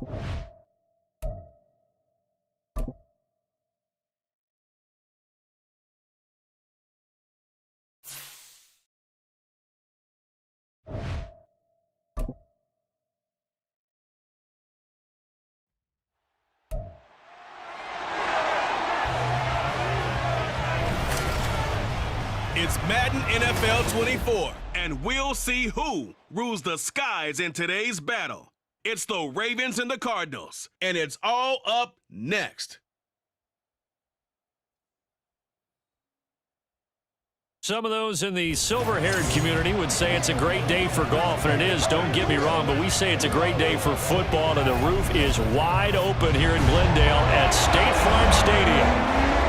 It's Madden NFL 24, and we'll see who rules the skies in today's battle. It's the Ravens and the Cardinals, and it's all up next. Some of those in the silver-haired community would say it's a great day for golf, and it is, don't get me wrong, but we say it's a great day for football, and the roof is wide open here in Glendale at State Farm Stadium.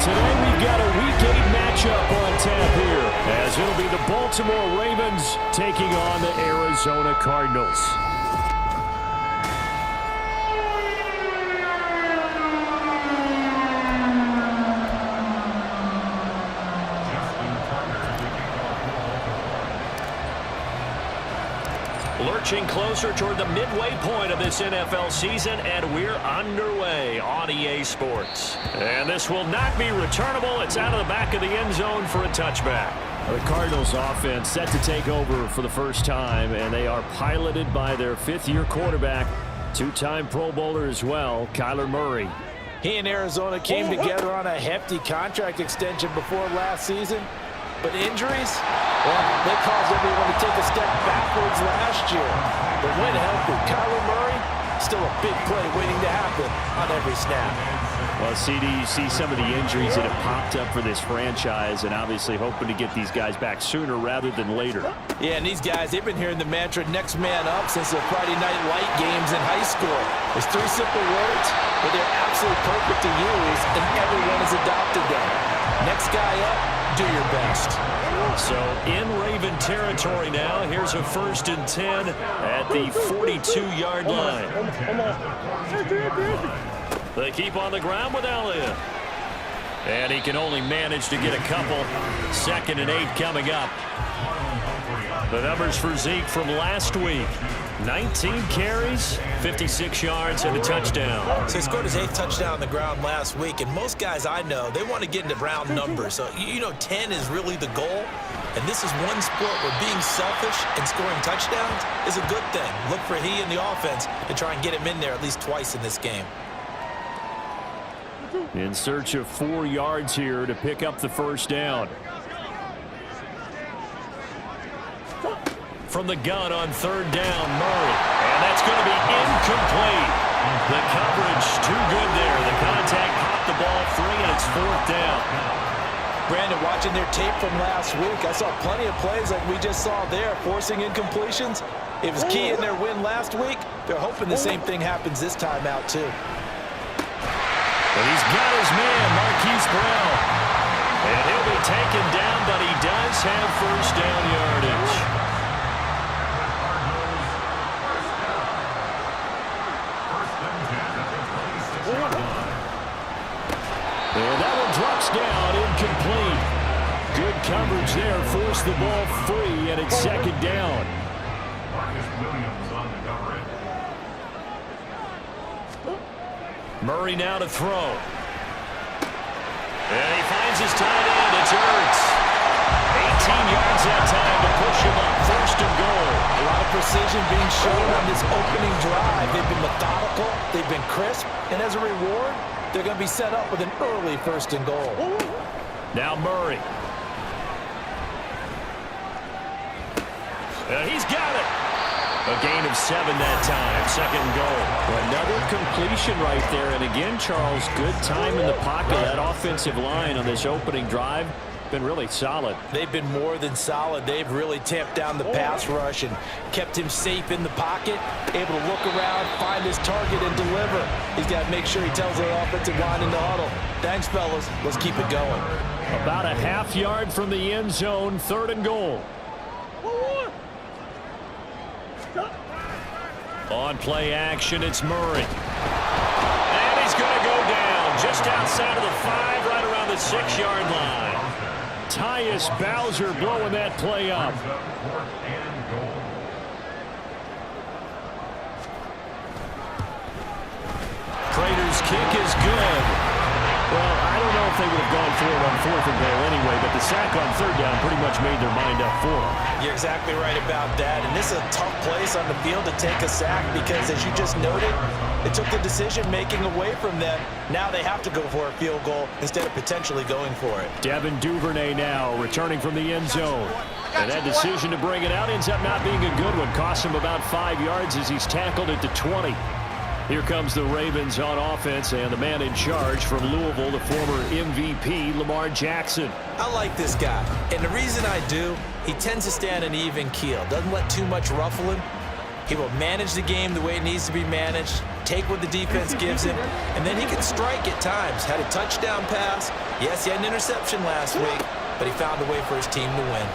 Today we've got a Week 8 matchup on tap here, as it'll be the Baltimore Ravens taking on the Arizona Cardinals. Lurching closer toward the midway point of this NFL season, and we're underway on EA Sports. And this will not be returnable. It's out of the back of the end zone for a touchback. The Cardinals offense set to take over for the first time, and they are piloted by their fifth-year quarterback, two-time Pro Bowler as well, Kyler Murray. He and Arizona came together on a hefty contract extension before last season. But injuries, well, they caused everyone to take a step backwards last year. But when healthy, Kyler Murray, still a big play waiting to happen on every snap. Well, CD, you see some of the injuries that have popped up for this franchise, and obviously hoping to get these guys back sooner rather than later. Yeah, and these guys, they've been hearing the mantra next man up since the Friday night light games in high school. There's three simple words, but they're absolutely perfect to use, and everyone has adopted them. Next guy up, do your best. So in Raven territory now, here's a 1st and 10 at the 42-yard line. They keep on the ground with Elliott. And he can only manage to get a couple. 2nd and 8 coming up. The numbers for Zeke from last week. 19 carries, 56 yards, and a touchdown. So he scored his 8th touchdown on the ground last week, and most guys I know, they want to get into round numbers. So, 10 is really the goal, and this is one sport where being selfish and scoring touchdowns is a good thing. Look for he and the offense to try and get him in there at least twice in this game. In search of 4 yards here to pick up the first down. From the gun on 3rd down, Murray. And that's going to be incomplete. The coverage too good there. The contact caught the ball free, and it's 4th down. Brandon, watching their tape from last week, I saw plenty of plays like we just saw there, forcing incompletions. It was key in their win last week. They're hoping the same thing happens this time out, too. And he's got his man, Marquise Brown. And he'll be taken down, but he does have first down yardage. And that one drops down, incomplete. Good coverage there, forced the ball free, and it's 2nd down. Murray now to throw. And he finds his tight end. It's Ertz. 18 yards that time to push him up. 1st and goal. A lot of precision being shown on this opening drive. They've been methodical. They've been crisp. And as a reward, they're going to be set up with an early 1st and goal. Now Murray. And he's got it. A gain of 7 that time. 2nd and goal. Another completion right there. And again, Charles, good time in the pocket. That offensive line on this opening drive been really solid. They've been more than solid. They've really tamped down the pass rush and kept him safe in the pocket, able to look around, find his target, and deliver. He's got to make sure he tells the offensive line in the huddle, thanks, fellas. Let's keep it going. About a half yard from the end zone, 3rd and goal. On play action, it's Murray. And he's going to go down just outside of the 5, right around the 6-yard line. Tyus Bowser blowing that play up. if they would have gone for it on 4th and goal anyway, but the sack on 3rd down pretty much made their mind up for them. You're exactly right about that, and this is a tough place on the field to take a sack because, as you just noted, it took the decision-making away from them. Now they have to go for a field goal instead of potentially going for it. Devin Duvernay now returning from the end zone. And that decision to bring it out ends up not being a good one. Cost him about 5 yards as he's tackled at the 20. Here comes the Ravens on offense, and the man in charge from Louisville, the former MVP, Lamar Jackson. I like this guy, and the reason I do, he tends to stay on an even keel. Doesn't let too much ruffle him. He will manage the game the way it needs to be managed, take what the defense gives him, and then he can strike at times. Had a touchdown pass. Yes, he had an interception last week, but he found a way for his team to win.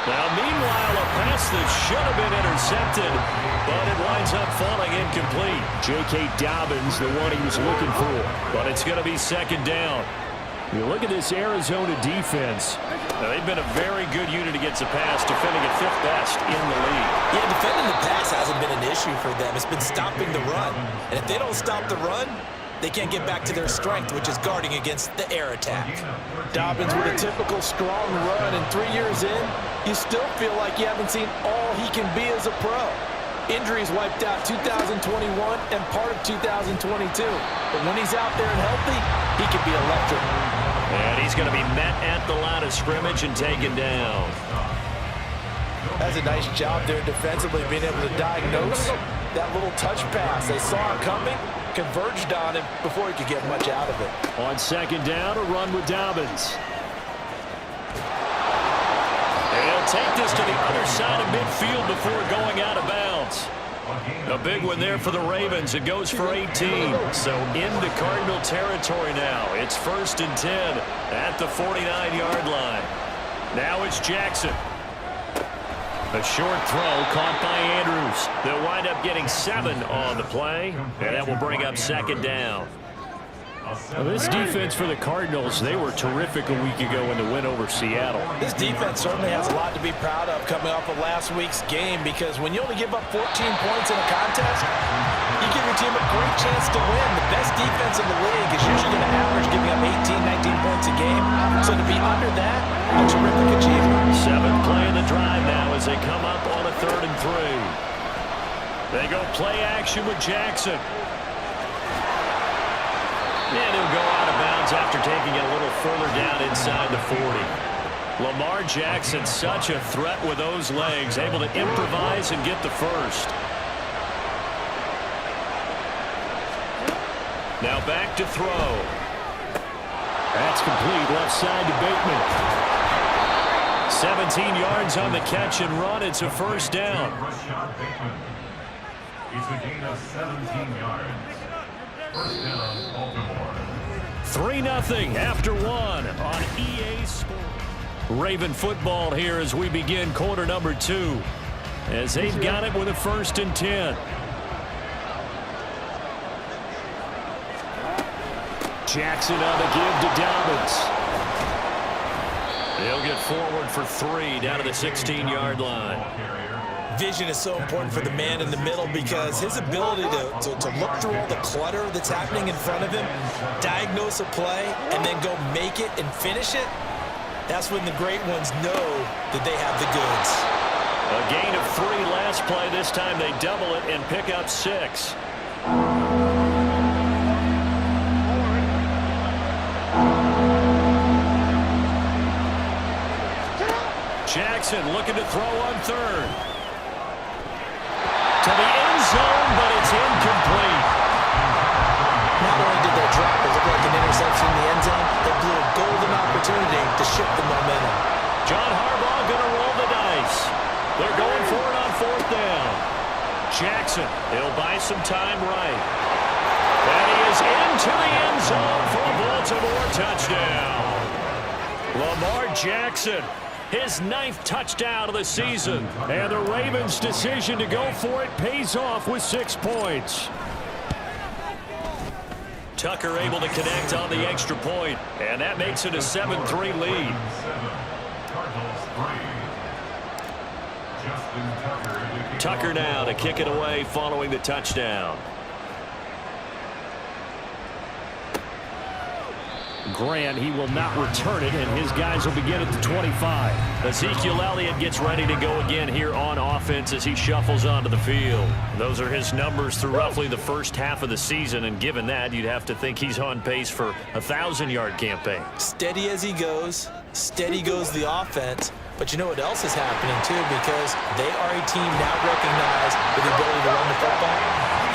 Now, meanwhile, a pass that should have been intercepted, but it winds up falling incomplete. J.K. Dobbins, the one he was looking for, but it's going to be 2nd down. You look at this Arizona defense. Now, they've been a very good unit against the pass, defending at 5th best in the league. Yeah, defending the pass hasn't been an issue for them. It's been stopping the run. And if they don't stop the run, they can't get back to their strength, which is guarding against the air attack. Dobbins with a typical strong run, and 3 years in, you still feel like you haven't seen all he can be as a pro. Injuries wiped out 2021 and part of 2022. But when he's out there and healthy, he can be electric. And he's going to be met at the line of scrimmage and taken down. That's a nice job there defensively, being able to diagnose that little touch pass. They saw it coming, converged on him before he could get much out of it. On 2nd down, a run with Dobbins. And he'll take this to the other side of midfield before going out of bounds. A big one there for the Ravens. It goes for 18. So into Cardinal territory now. It's 1st and 10 at the 49-yard line. Now it's Jackson. A short throw caught by Andrews. They'll wind up getting 7 on the play, and that will bring up 2nd down. Well, this defense for the Cardinals, they were terrific a week ago in the win over Seattle. This defense certainly has a lot to be proud of coming off of last week's game, because when you only give up 14 points in a contest, you give your team a great chance to win. The best defense in the league is usually going to average giving up 18, 19 points a game. So to be under that, a terrific achievement. 7th play in the drive now as they come up on a 3rd and 3. They go play action with Jackson. And he'll go out of bounds after taking it a little further down inside the 40. Lamar Jackson, such a threat with those legs, able to improvise and get the first. Now back to throw. That's complete, left side to Bateman. 17 yards on the catch and run. It's a 1st down. It's a gain of 17 yards. 1st down, Baltimore. 3-0 after 1 on EA Sports. Raven football here as we begin quarter number 2. As they've got it with a 1st and 10. Jackson on the give to Dobbins. He'll get forward for 3 down to the 16-yard line. Vision is so important for the man in the middle, because his ability to look through all the clutter that's happening in front of him, diagnose a play, and then go make it and finish it, that's when the great ones know that they have the goods. A gain of 3 last play. This time they double it and pick up 6. Jackson looking to throw on 3rd. To the end zone, but it's incomplete. Not only did they drop it look like an interception in the end zone, they blew a golden opportunity to shift the momentum. John Harbaugh going to roll the dice. They're going for it on 4th down. Jackson, he'll buy some time right. And he is into the end zone for a Baltimore touchdown. Lamar Jackson, his 9th touchdown of the season. And the Ravens' decision to go for it pays off with 6 points. Tucker able to connect on the extra point, and that makes it a 7-3 lead. Tucker now to kick it away following the touchdown. Grant, he will not return it, and his guys will begin at the 25. Ezekiel Elliott gets ready to go again here on offense as he shuffles onto the field. Those are his numbers through roughly the first half of the season, and given that, you'd have to think he's on pace for a 1,000-yard campaign. Steady as he goes, steady goes the offense. But you know what else is happening, too, because they are a team now recognized with the ability to run the football.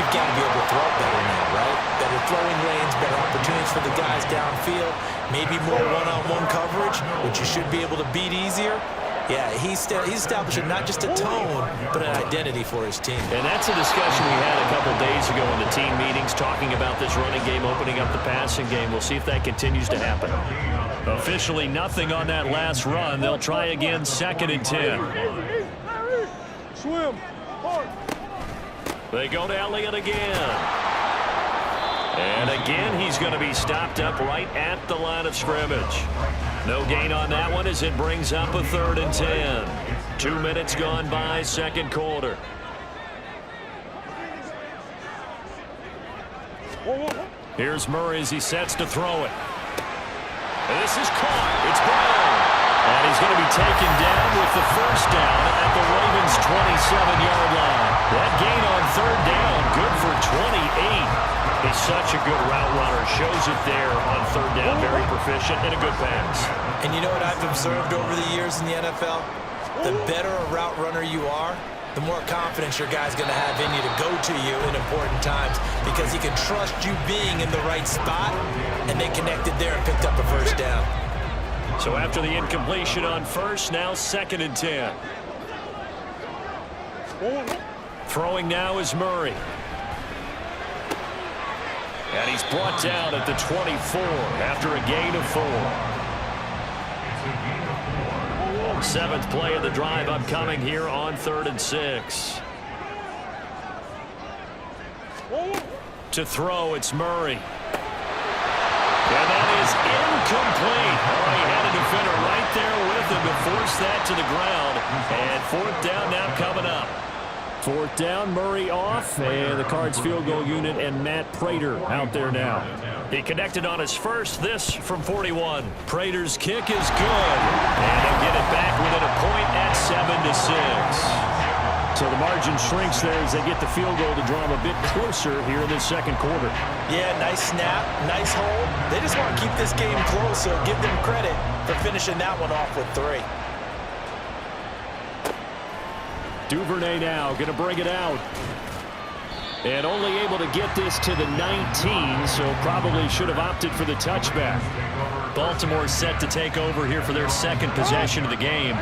You've got to be able to throw it better now, right? Better throwing lanes, better opportunities for the guys downfield, maybe more one-on-one coverage, which you should be able to beat easier. Yeah, he's establishing not just a tone, but an identity for his team. And that's a discussion we had a couple days ago in the team meetings, talking about this running game, opening up the passing game. We'll see if that continues to happen. Officially nothing on that last run. They'll try again, 2nd and 10. Swim. They go to Elliott again. And again, he's going to be stopped up right at the line of scrimmage. No gain on that one as it brings up a 3rd and 10. 2 minutes gone by, second quarter. Here's Murray as he sets to throw it. And this is caught. It's Brown. And he's going to be taken down with the first down at the Ravens' 27-yard line. That gain on 3rd down, good for 28. He's such a good route runner. Shows it there on 3rd down. Very proficient and a good pass. And you know what I've observed over the years in the NFL? The better a route runner you are, the more confidence your guy's going to have in you to go to you in important times because he can trust you being in the right spot, and they connected there and picked up a first down. So after the incompletion on first, now 2nd and 10. Throwing now is Murray. And he's brought down at the 24 after a gain of 4. 7th play of the drive upcoming here on 3rd and 6. To throw, it's Murray. And that is incomplete. Oh, he had a defender right there with him to force that to the ground. And 4th down now coming up. 4th down, Murray off, and the Cards field goal unit and Matt Prater out there now. He connected on his first, this from 41. Prater's kick is good, and he'll get it back within a point at 7-6. So the margin shrinks there as they get the field goal to draw them a bit closer here in the second quarter. Yeah, nice snap, nice hold. They just want to keep this game close, so give them credit for finishing that one off with 3. Duvernay now going to bring it out. And only able to get this to the 19, so probably should have opted for the touchback. Baltimore set to take over here for their 2nd possession of the game.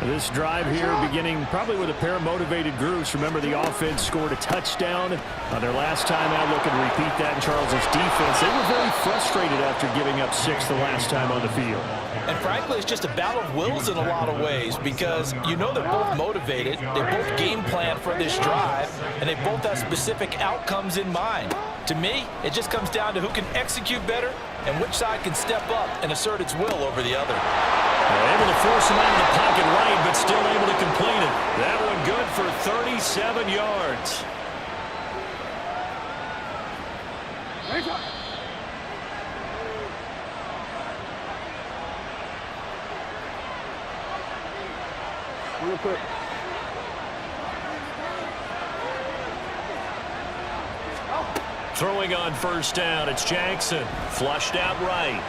This drive here beginning probably with a pair of motivated groups. Remember, the offense scored a touchdown on their last time out. Looking to repeat that in Charles's defense. They were very frustrated after giving up 6 the last time on the field. And frankly, it's just a battle of wills in a lot of ways because you know they're both motivated, they both game plan for this drive, and they both have specific outcomes in mind. To me, it just comes down to who can execute better and which side can step up and assert its will over the other. They're able to force him out of the pocket right, but still able to complete it. That one good for 37 yards. Real quick. Throwing on first down, it's Jackson. Flushed out right.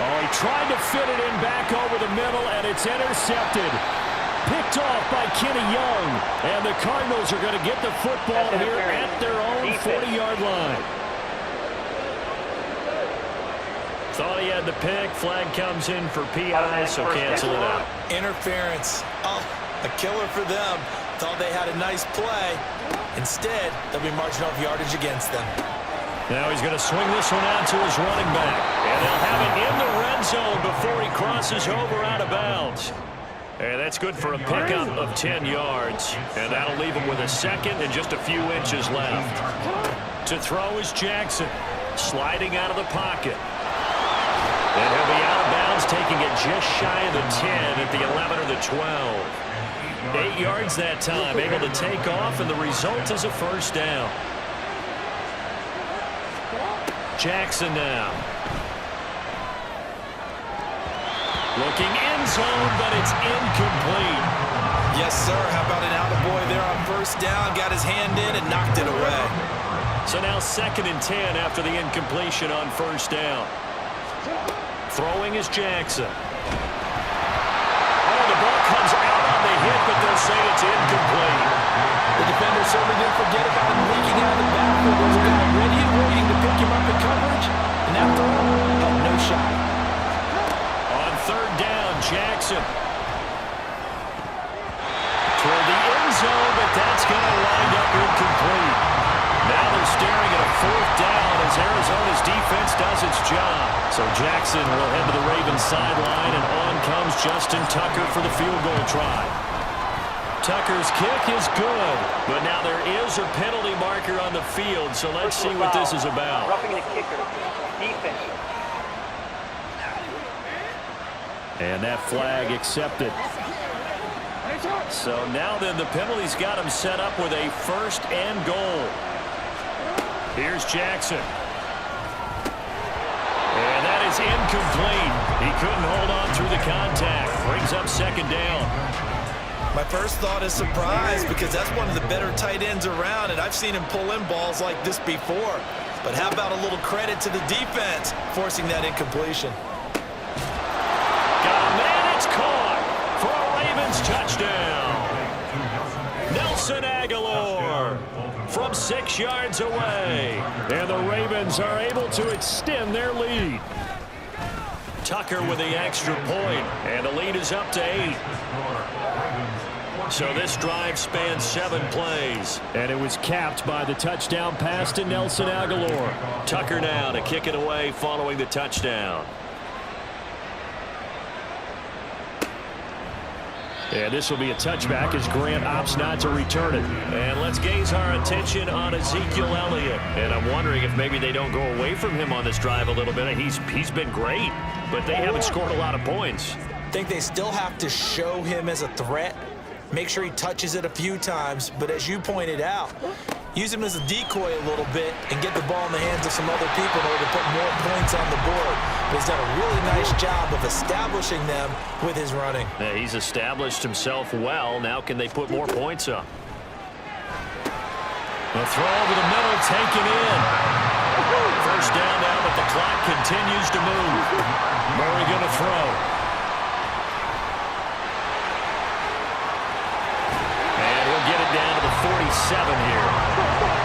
Oh, he tried to fit it in back over the middle, and it's intercepted. Picked off by Kenny Young. And the Cardinals are going to get the football here at their own 40-yard line. Thought he had the pick. Flag comes in for PI, so cancel it out. Interference. Oh, a killer for them. Thought they had a nice play. Instead, they'll be marching off yardage against them. Now he's going to swing this one out to his running back. And they'll have it in the red zone before he crosses over out of bounds. And that's good for a pickup of 10 yards. And that'll leave him with a 2nd and just a few inches left. To throw is Jackson. Sliding out of the pocket. And he'll be out of bounds, taking it just shy of the 10 at the 11 or the 12. 8 yards that time, able to take off, and the result is a first down. Jackson now. Looking end zone, but it's incomplete. Yes, sir. How about an attaboy there on first down? Got his hand in and knocked it away. So now 2nd and 10 after the incompletion on first down. Throwing is Jackson. Oh, the ball comes out on the hit, but they'll say it's incomplete. The defender certainly didn't forget about him leaking out of the backfield. There's a guy ready and waiting to pick him up in coverage, and after all, had no shot. On 3rd down, Jackson. Toward the end zone, but that's going to wind up incomplete. Now they're staring at a 4th down as Arizona's defense does its job. So Jackson will head to the Ravens sideline, and on comes Justin Tucker for the field goal try. Tucker's kick is good, but now there is a penalty marker on the field, so let's see what this is about. Roughing the kicker. Defense. And that flag accepted. So now then the penalty's got him set up with a 1st and goal. Here's Jackson. And that is incomplete. He couldn't hold on through the contact. Brings up 2nd down. My first thought is surprise because that's one of the better tight ends around, and I've seen him pull in balls like this before. But how about a little credit to the defense forcing that incompletion? Got a man, it's caught for a Ravens touchdown. Nelson Aguilar from 6 yards away. And the Ravens are able to extend their lead. Tucker with the extra point, and the lead is up to 8. So this drive spans 7 plays. And it was capped by the touchdown pass to Nelson Aguilar. Tucker now to kick it away following the touchdown. And this will be a touchback as Grant opts not to return it. And let's gaze our attention on Ezekiel Elliott. And I'm wondering if maybe they don't go away from him on this drive a little bit. He's been great, but they haven't scored a lot of points. I think they still have to show him as a threat. Make sure he touches it a few times, but as you pointed out, use him as a decoy a little bit and get the ball in the hands of some other people in order to put more points on the board. But he's done a really nice job of establishing them with his running. Yeah, he's established himself well. Now can they put more points up? The throw over the middle taken in. First down now, but the clock continues to move. Murray going to throw. And he'll get it down to the 47 here.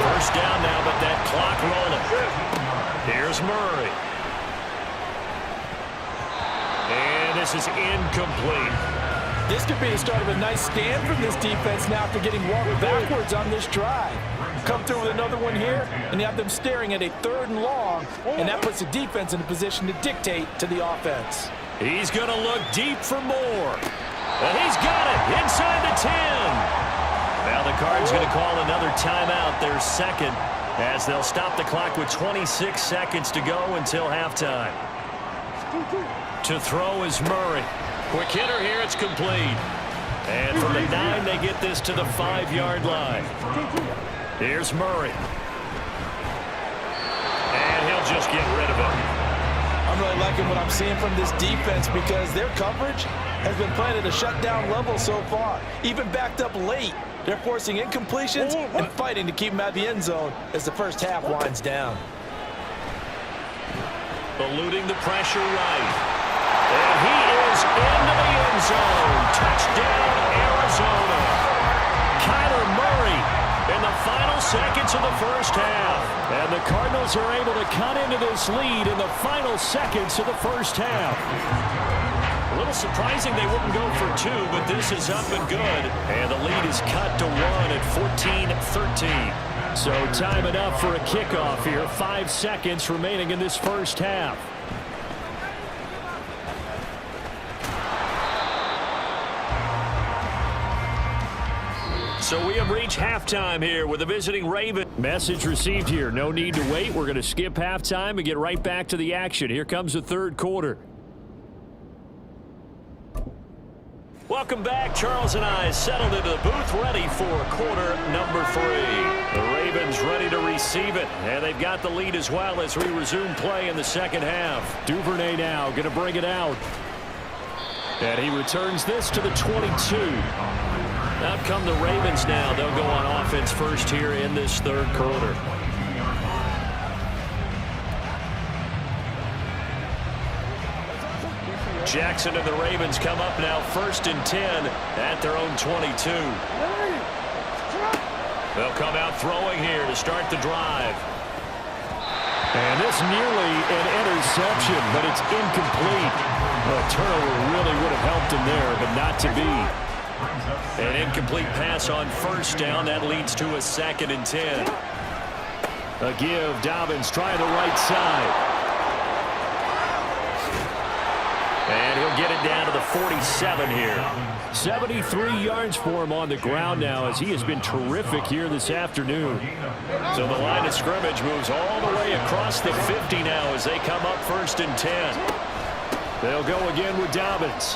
First down now, but that clock rolling. Here's Murray. And this is incomplete. This could be the start of a nice stand from this defense now after getting walked backwards on this drive. Come through with another one here, and you have them staring at a 3rd and long, and that puts the defense in a position to dictate to the offense. He's going to look deep for more. And he's got it inside the 10. Now the Cards going to call another timeout, their 2nd, as they'll stop the clock with 26 seconds to go until halftime. To throw is Murray. Quick hitter here, it's complete. And from the 9, they get this to the 5-yard line. Here's Murray. And he'll just get rid of it. I'm really liking what I'm seeing from this defense because their coverage has been playing at a shutdown level so far. Even backed up late, they're forcing incompletions and fighting to keep them at the end zone as the first half winds down. Eluding the pressure right. And he is into the end zone. Touchdown, Arizona. Kyler Murray in the final seconds of the first half. And the Cardinals are able to cut into this lead in the final seconds of the first half. A little surprising they wouldn't go for 2, but this is up and good. And the lead is cut to 1 at 14-13. So time enough for a kickoff here. 5 seconds remaining in this first half. So we have reached halftime here with the visiting Ravens. Message received here. No need to wait. We're going to skip halftime and get right back to the action. Here comes the 3rd quarter. Welcome back. Charles and I settled into the booth ready for quarter number 3. The Ravens Ravens ready to receive it. And they've got the lead as well as we resume play in the second half. Duvernay now going to bring it out. And he returns this to the 22. Out come the Ravens now. They'll go on offense first here in this third quarter. Jackson and the Ravens come up now 1st and 10 at their own 22. They'll come out throwing here to start the drive. And this nearly an interception, but it's incomplete. A turnover really would have helped him there, but not to be. An incomplete pass on 1st down. That leads to a 2nd and 10. A give. Dobbins trying the right side. And he'll get it down to the 47 here. 73 yards for him on the ground now as he has been terrific here this afternoon. So the line of scrimmage moves all the way across the 50 now as they come up 1st and 10. They'll go again with Dobbins.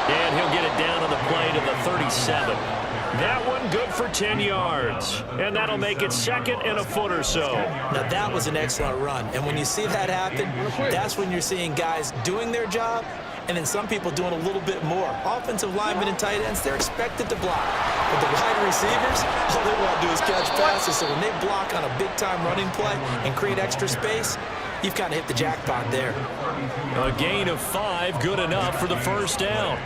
And he'll get it down on the play to the 37. That one good for 10 yards. And that'll make it 2nd and a foot or so. Now that was an excellent run. And when you see that happen, that's when you're seeing guys doing their job and then some people doing a little bit more. Offensive linemen and tight ends, they're expected to block. But the wide receivers, all they want to do is catch passes. So when they block on a big-time running play and create extra space, you've kind of hit the jackpot there. A gain of 5, good enough for the 1st down.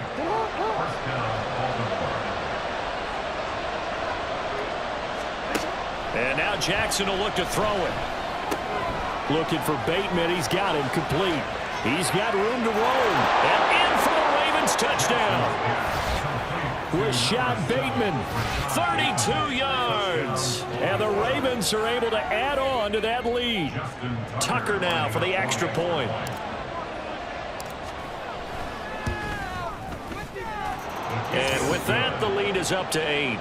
And now Jackson will look to throw it. Looking for Bateman. He's got him complete. He's got room to roam. And in for the Ravens touchdown. Rashad Bateman, 32 yards. And the Ravens are able to add on to that lead. Tucker now for the extra point. And with that, the lead is up to 8.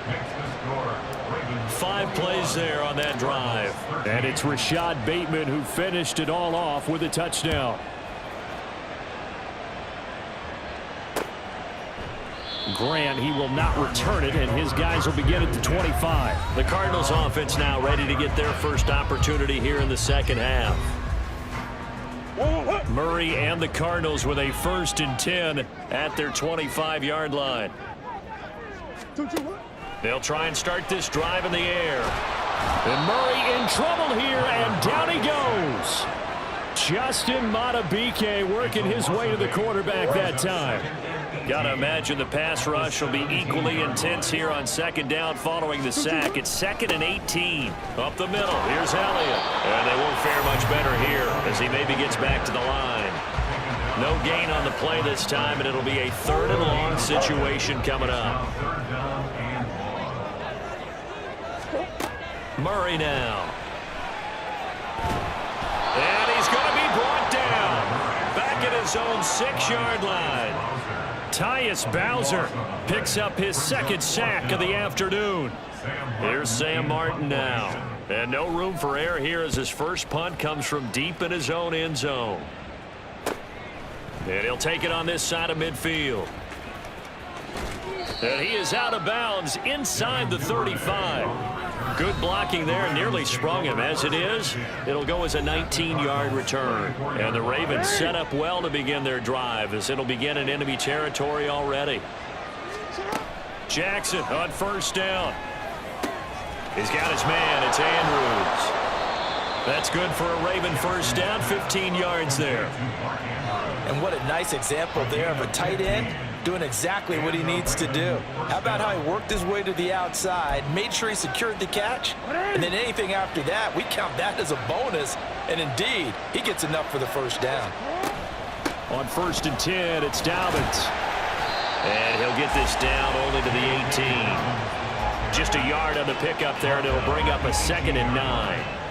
5 plays there on that drive. And it's Rashad Bateman who finished it all off with a touchdown. Grant, he will not return it, and his guys will begin at the 25. The Cardinals offense now ready to get their first opportunity here in the second half. Murray and the Cardinals with a 1st and 10 at their 25-yard line. They'll try and start this drive in the air. And Murray in trouble here, and down he goes. Justin Madubuike working his way to the quarterback that time. Got to imagine the pass rush will be equally intense here on 2nd down following the sack. It's 2nd and 18. Up the middle. Here's Elliott. And they won't fare much better here as he maybe gets back to the line. No gain on the play this time, and it'll be a 3rd and long situation coming up. Murray now. And he's going to be brought down. Back at his own 6-yard line. Tyus Bowser picks up his 2nd sack of the afternoon. Here's Sam Martin now. And no room for error here as his first punt comes from deep in his own end zone. And he'll take it on this side of midfield. And he is out of bounds inside the 35. Good blocking there, nearly sprung him. As it is, it'll go as a 19-yard return. And the Ravens set up well to begin their drive as it'll begin in enemy territory already. Jackson on 1st down. He's got his man. It's Andrews. That's good for a Raven 1st down, 15 yards there. And what a nice example there of a tight end doing exactly what he needs to do. How about how he worked his way to the outside, made sure he secured the catch, and then anything after that, we count that as a bonus. And indeed, he gets enough for the 1st down. On 1st and 10, it's Dobbins. And he'll get this down only to the 18. Just a yard on the pickup there, and it'll bring up a 2nd and 9.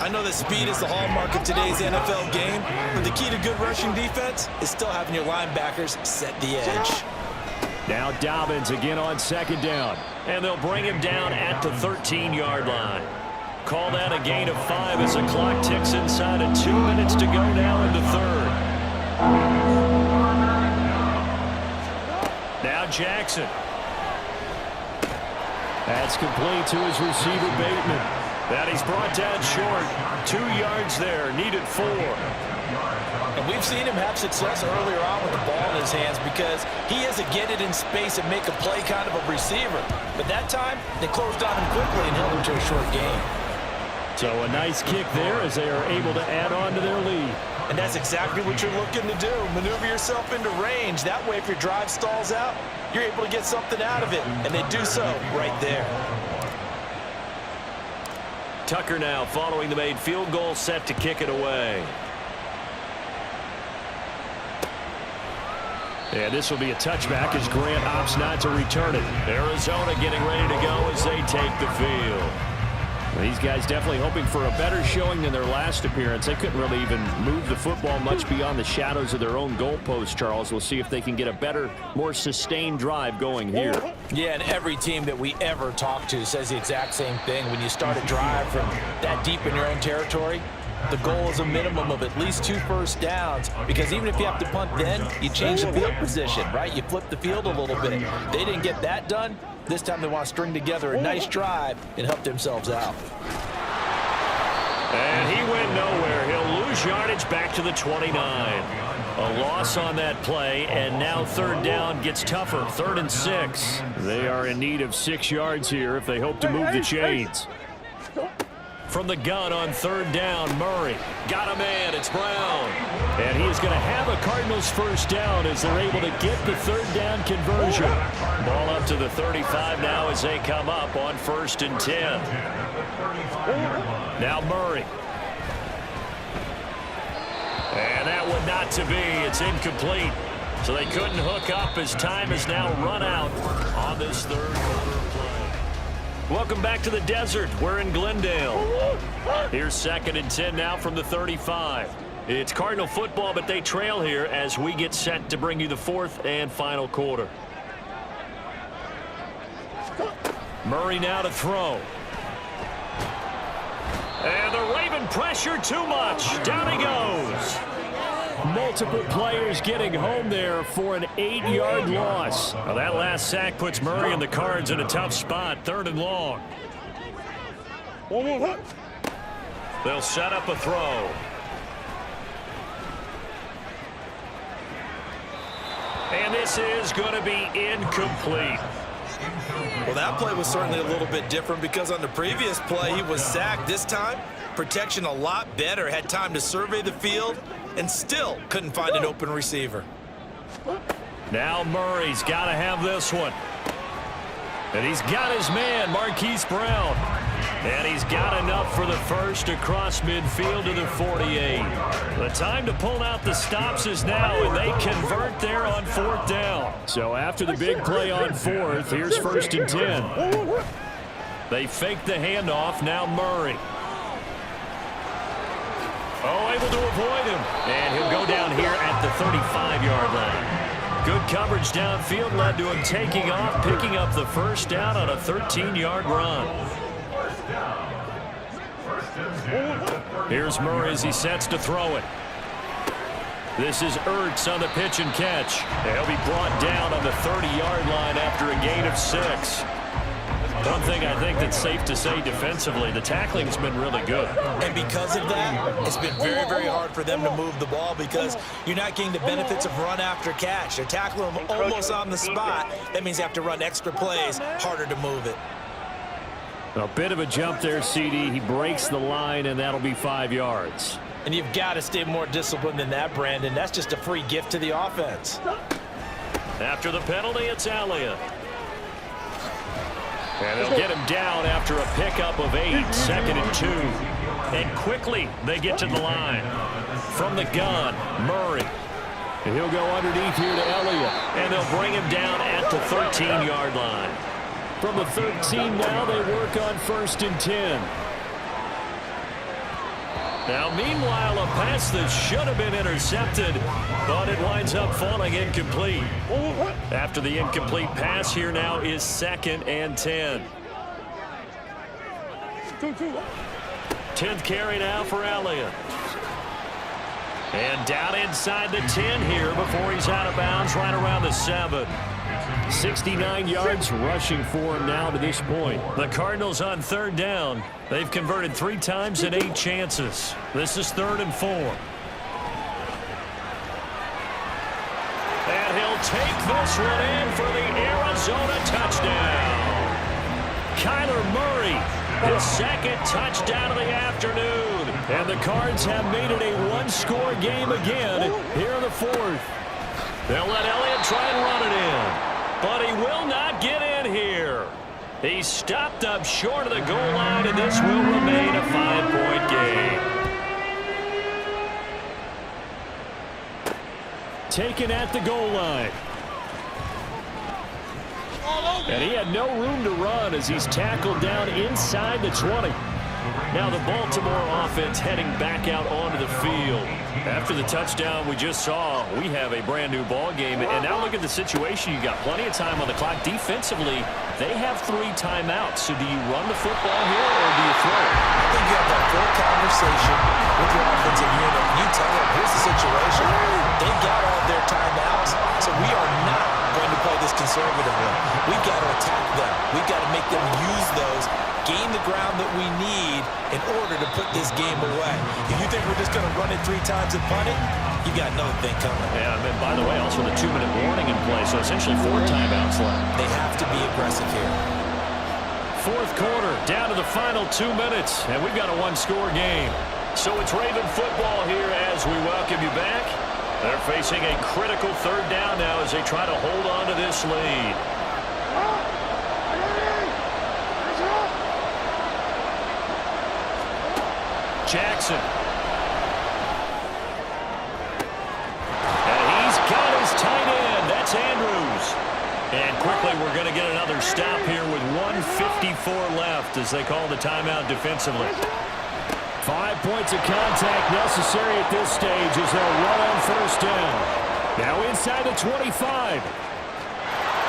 I know that speed is the hallmark of today's NFL game, but the key to good rushing defense is still having your linebackers set the edge. Now Dobbins again on 2nd down, and they'll bring him down at the 13-yard line. Call that a gain of 5 as the clock ticks inside of 2 minutes to go now in the 3rd. Now Jackson. That's complete to his receiver, Bateman. That he's brought down short. 2 yards there, needed 4. And we've seen him have success earlier on with the ball in his hands because he is a get it in space and make a play kind of a receiver. But that time, they closed on him quickly and held him to a short gain. So a nice kick there as they are able to add on to their lead. And that's exactly what you're looking to do. Maneuver yourself into range. That way, if your drive stalls out, you're able to get something out of it. And they do so right there. Tucker now following the made field goal, set to kick it away. And this will be a touchback as Grant opts not to return it. Arizona getting ready to go as they take the field. These guys definitely hoping for a better showing than their last appearance. They couldn't really even move the football much beyond the shadows of their own goalpost, Charles. We'll see if they can get a better, more sustained drive going here. Yeah, and every team that we ever talk to says the exact same thing. When you start a drive from that deep in your own territory, the goal is a minimum of at least 2 first downs, because even if you have to punt then, you change the field position, right? You flip the field a little bit. They didn't get that done. This time they want to string together a nice drive and help themselves out. And he went nowhere. He'll lose yardage back to the 29. A loss on that play, and now 3rd down gets tougher. 3rd and 6. They are in need of 6 yards here if they hope to move the chains. From the gun on 3rd down, Murray got a man. It's Brown. And he is going to have a Cardinals first down as they're able to get the 3rd down conversion. Ball up to the 35 now as they come up on 1st and 10. Now Murray. And that one not to be. It's incomplete. So they couldn't hook up as time has now run out on this 3rd quarter play. Welcome back to the desert. We're in Glendale. Here's 2nd and 10 now from the 35. It's Cardinal football, but they trail here as we get set to bring you the 4th and final quarter. Murray now to throw. And the Raven pressure too much. Down he goes. Multiple players getting home there for an 8-yard loss. Now that last sack puts Murray and the Cards in a tough spot. 3rd and long. They'll set up a throw. And this is going to be incomplete. Well, that play was certainly a little bit different because on the previous play, he was sacked. This time, protection a lot better. Had time to survey the field and still couldn't find an open receiver. Now Murray's got to have this one. And he's got his man, Marquise Brown. And he's got enough for the first across midfield to the 48. The time to pull out the stops is now, and they convert there on 4th down. So after the big play on 4th, here's 1st and 10. They fake the handoff. Now Murray. Oh, able to avoid him. And he'll go down here at the 35-yard line. Good coverage downfield led to him taking off, picking up the 1st down on a 13-yard run. Here's Murray as he sets to throw it. This is Ertz on the pitch and catch. He'll be brought down on the 30-yard line after a gain of 6. One thing I think that's safe to say defensively, the tackling's been really good. And because of that, it's been very, very hard for them to move the ball because you're not getting the benefits of run after catch. They're tackling them almost on the spot. That means you have to run extra plays, harder to move it. A bit of a jump there, CD. He breaks the line, and that'll be 5 yards. And you've got to stay more disciplined than that, Brandon. That's just a free gift to the offense. After the penalty, it's Elliott. And they'll get him down after a pickup of 8, 2nd and 2. And quickly, they get to the line. From the gun, Murray. And he'll go underneath here to Elliott. And they'll bring him down at the 13-yard line. From the 13 now, they work on 1st and 10. Now, meanwhile, a pass that should have been intercepted, but it winds up falling incomplete. After the incomplete pass, here now is 2nd and 10. 10th carry now for Elliott. And down inside the 10 here before he's out of bounds right around the 7. 69 yards rushing for him now to this point. The Cardinals on third down. They've converted 3 times in 8 chances. This is 3rd and 4. And he'll take this one in for the Arizona touchdown. Kyler Murray, his 2nd touchdown of the afternoon. And the Cards have made it a 1-score game again here in the 4th. They'll let Elliott try and run it in. But he will not get in here. He's stopped up short of the goal line, and this will remain a 5-point game. Taken at the goal line. And he had no room to run as he's tackled down inside the 20. Now the Baltimore offense heading back out onto the field. After the touchdown we just saw, we have a brand new ball game. And now look at the situation. You got plenty of time on the clock. Defensively, they have 3 timeouts. So do you run the football here or do you throw it? I think you have that full conversation with your offensive unit. You tell them, here's the situation. They've got all their timeouts, so we are not going to play this conservatively. We've got to attack them. We've got to make them use those, gain the ground that we need in order to put this game away. If you think we're just going to run it 3 times and punt it, you got another thing coming. Yeah, and by the way, also the 2-minute warning in play, so essentially 4 timeouts left. They have to be aggressive here. 4th quarter, down to the final 2 minutes, and we've got a 1-score game. So it's Raven football here as we welcome you back. They're facing a critical 3rd down now as they try to hold on to this lead. Jackson. And he's got his tight end. That's Andrews. And quickly we're going to get another stop here with 1:54 left as they call the timeout defensively. 5 points of contact necessary at this stage as they'll run on 1st down. Now inside the 25.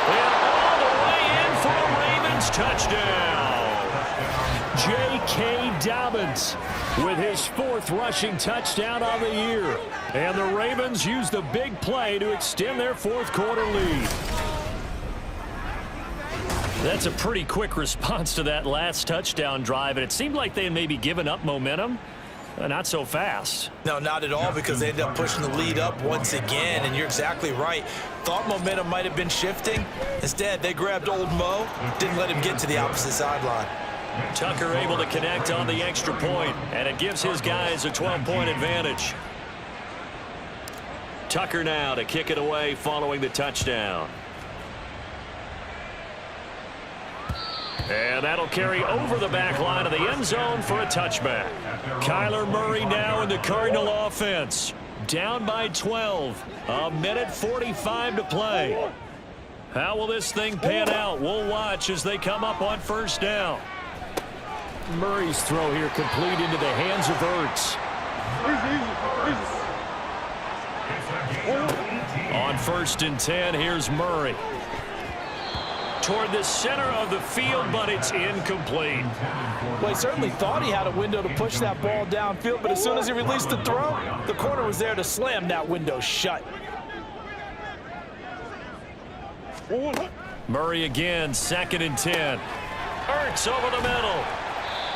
And all the way in for a Ravens touchdown. J.K. Dobbins with his 4th rushing touchdown on the year. And the Ravens use the big play to extend their 4th quarter lead. That's a pretty quick response to that last touchdown drive, and it seemed like they had maybe given up momentum. Not so fast. No, not at all, because they ended up pushing the lead up once again, and you're exactly right. Thought momentum might have been shifting. Instead, they grabbed old Mo, didn't let him get to the opposite sideline. Tucker able to connect on the extra point, and it gives his guys a 12-point advantage. Tucker now to kick it away following the touchdown. And that'll carry over the back line of the end zone for a touchback. Kyler Murray now in the Cardinal offense. Down by 12. 1:45 to play. How will this thing pan out? We'll watch as they come up on 1st down. Murray's throw here complete into the hands of Ertz. On 1st and 10, here's Murray. Toward the center of the field, but it's incomplete. Well, he certainly thought he had a window to push that ball downfield, but as soon as he released the throw, the corner was there to slam that window shut. Murray again, 2nd and 10. Ertz over the middle.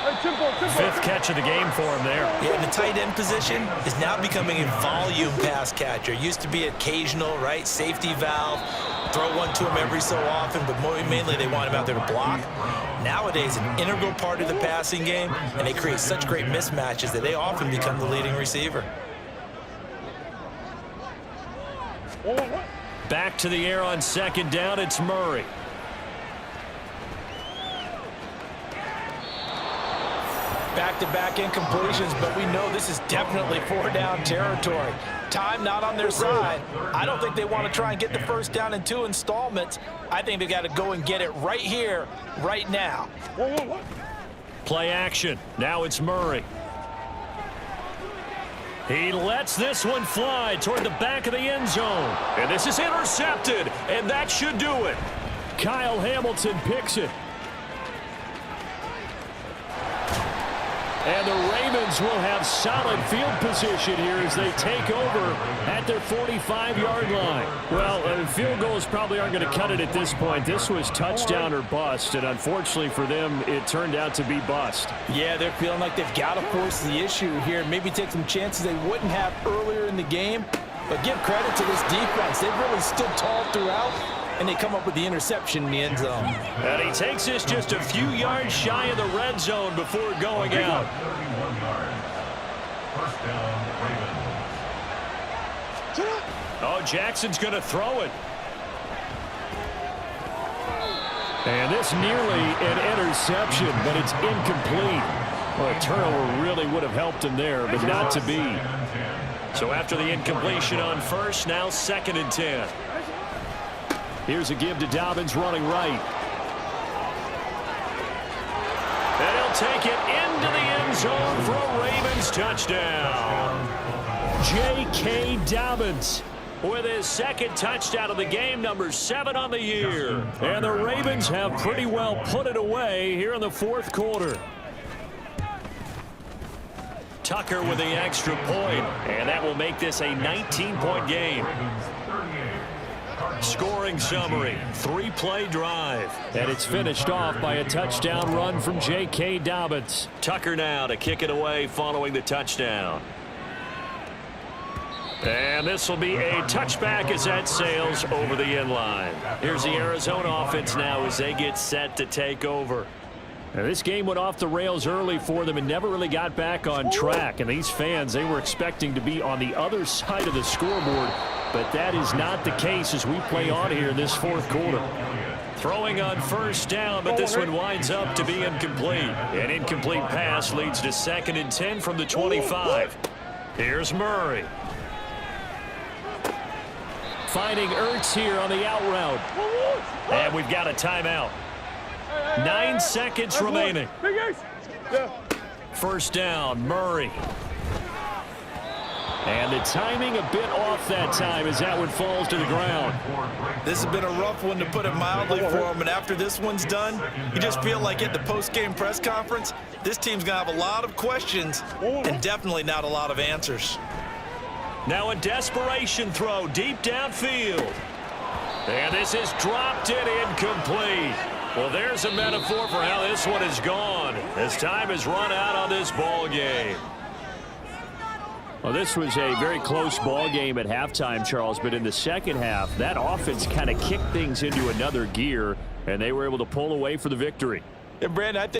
5th catch of the game for him there. Yeah, and the tight end position is now becoming a volume pass catcher. Used to be occasional, right? Safety valve. Throw one to him every so often, but mainly they want him out there to block. Nowadays, an integral part of the passing game, and they create such great mismatches that they often become the leading receiver. Back to the air on 2nd down, it's Murray. Back-to-back incompletions, but we know this is definitely 4-down territory. Time not on their side. I don't think they want to try and get the 1st down in 2 installments. I think they got to go and get it right here, right now. Play action. Now it's Murray. He lets this one fly toward the back of the end zone. And this is intercepted, and that should do it. Kyle Hamilton picks it. And the Ravens Ravens will have solid field position here as they take over at their 45-yard line. Well, field goals probably aren't going to cut it at this point. This was touchdown or bust, and unfortunately for them, it turned out to be bust. Yeah, they're feeling like they've got to force the issue here, maybe take some chances they wouldn't have earlier in the game. But give credit to this defense. They've really stood tall throughout, and they come up with the interception in the end zone. And he takes this just a few yards shy of the red zone before going out. 31 yards. First down, Ravens. Oh, Jackson's going to throw it. And this nearly an interception, but it's incomplete. Well, a turnover really would have helped him there, but not to be. So after the incompletion on first, now 2nd and 10. Here's a give to Dobbins running right. And he'll take it into the end zone for a Ravens touchdown. J.K. Dobbins with his 2nd touchdown of the game, number 7 on the year. And the Ravens have pretty well put it away here in the 4th quarter. Tucker with the extra point, and that will make this a 19-point game. Scoring summary, 3-play drive. And it's finished off by a touchdown run from J.K. Dobbins. Tucker now to kick it away following the touchdown. And this will be a touchback as that sails over the end line. Here's the Arizona offense now as they get set to take over. Now, this game went off the rails early for them and never really got back on track. And these fans, they were expecting to be on the other side of the scoreboard. But that is not the case as we play on here in this 4th quarter. Throwing on first down, but this one winds up to be incomplete. An incomplete pass leads to 2nd and 10 from the 25. Here's Murray. Finding Ertz here on the out route. And we've got a timeout. 9 seconds remaining. First down, Murray. And the timing a bit off that time as that one falls to the ground. This has been a rough one, to put it mildly, for them. And after this one's done, you just feel like at the post-game press conference, this team's going to have a lot of questions and definitely not a lot of answers. Now a desperation throw deep downfield. And this is dropped in incomplete. Well, there's a metaphor for how this one is gone as time has run out on this ball game. Well, this was a very close ball game at halftime, Charles, but in the second half, that offense kind of kicked things into another gear, and they were able to pull away for the victory. Yeah, Brandon, I think